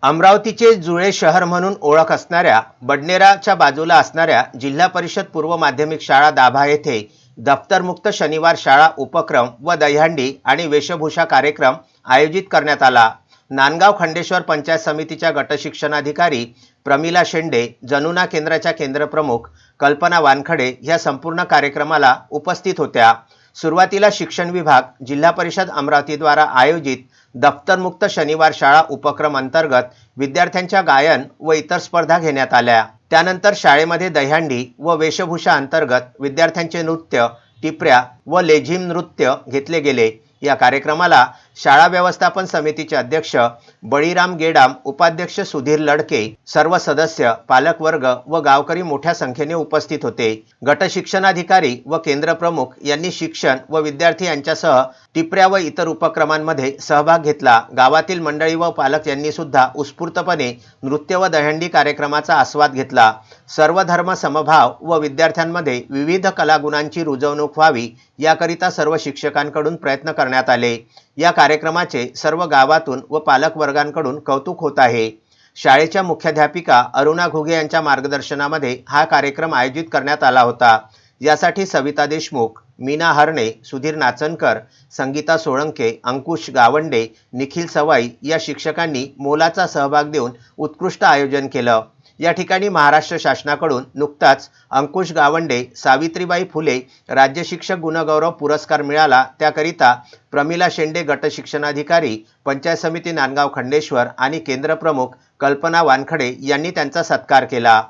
अमरावतीचे जुळे शहर म्हणून ओळख असणाऱ्या बडनेराच्या बाजूला असणाऱ्या जिल्हा परिषद पूर्व माध्यमिक शाळा दाभा येथे दप्तरमुक्त शनिवार शाळा उपक्रम व दहीहंडी आणि वेशभूषा कार्यक्रम आयोजित करण्यात आला। नांदगाव खंडेश्वर पंचायत समितीच्या गटशिक्षणाधिकारी प्रमिला शेंडे, जनुना केंद्राच्या केंद्रप्रमुख कल्पना वानखडे या संपूर्ण कार्यक्रमाला उपस्थित होत्या। सुरुवातीला शिक्षण विभाग, जिल्हा परिषद अमरावती द्वारा आयोजित दप्तरमुक्त शनिवार शाळा उपक्रम अंतर्गत विद्यार्थ्यांच्या गायन व इतर स्पर्धा घेण्यात आल्या। त्यानंतर शाळेमध्ये दहीहंडी व वेशभूषा अंतर्गत विद्यार्थ्यांचे नृत्य, टिपऱ्या व लेझिम नृत्य घेतले गेले। या कार्यक्रमाला शाळा व्यवस्थापन समितीचे अध्यक्ष बळीराम गेडाम, उपाध्यक्ष सुधीर लडके, सर्व सदस्य, पालकवर्ग व गावकरी मोठ्या संख्येने उपस्थित होते। गटशिक्षणाधिकारी व केंद्रप्रमुख यांनी शिक्षण व विद्यार्थी यांच्यासह टिपऱ्या व इतर उपक्रमांमध्ये सहभाग घेतला। गावातील मंडळी व पालक यांनी सुद्धा उत्स्फूर्तपणे नृत्य व दहीहंडी कार्यक्रमाचा आस्वाद घेतला। सर्व धर्म समभाव व विद्यार्थ्यांमध्ये विविध कलागुणांची रुजवणूक व्हावी याकरिता सर्व शिक्षकांकडून प्रयत्न करण्यात आले। या कार्यक्रमाचे सर्व गावातून व पालक वर्गांकडून कौतुक होत आहे। शाळेच्या मुख्याध्यापिका अरुणा घुगे यांच्या मार्गदर्शनामध्ये हा कार्यक्रम आयोजित करण्यात आला होता। यासाठी सविता देशमुख, मीना हरणे, सुधीर नाचनकर, संगीता सोळंके, अंकुश गावंडे, निखिल सवाई या शिक्षकांनी मोलाचा सहभाग देऊन उत्कृष्ट आयोजन केलं। या ठिकाणी महाराष्ट्र शासनाकडून नुकताच अंकुश गावंडे सावित्रीबाई फुले राज्य शिक्षक गुणगौरव पुरस्कार मिळाला। त्याकरिता प्रमिला शेंडे गटशिक्षणाधिकारी पंचायत समिती नांदगाव खंडेश्वर आणि केंद्रप्रमुख कल्पना वानखडे यांनी त्यांचा सत्कार केला।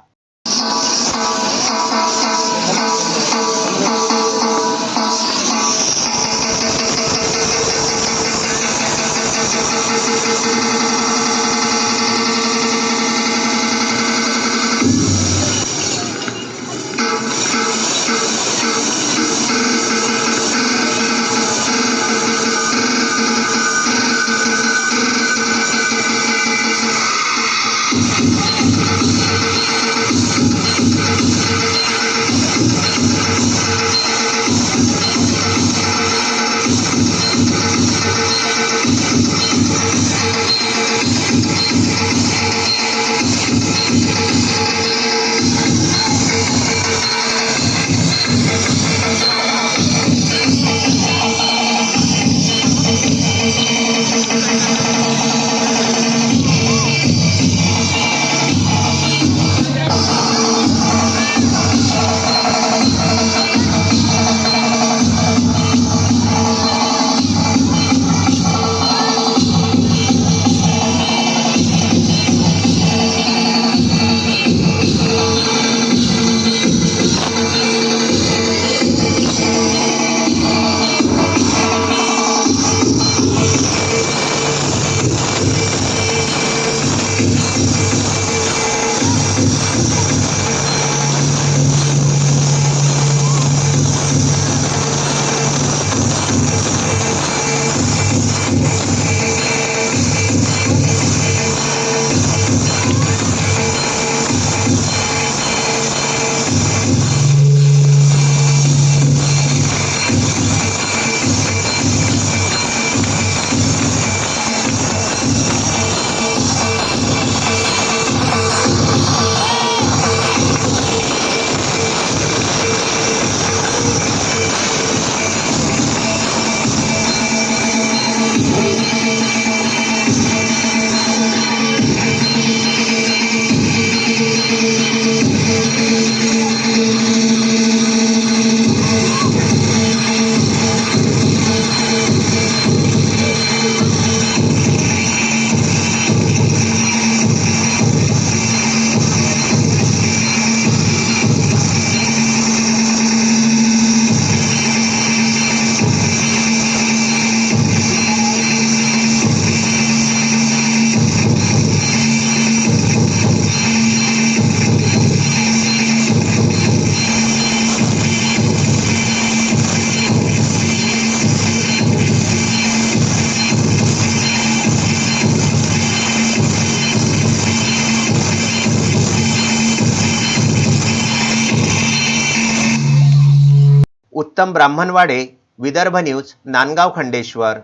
उत्तम ब्राह्मणवाडे, विदर्भ न्यूज, नांदगाव खंडेश्वर।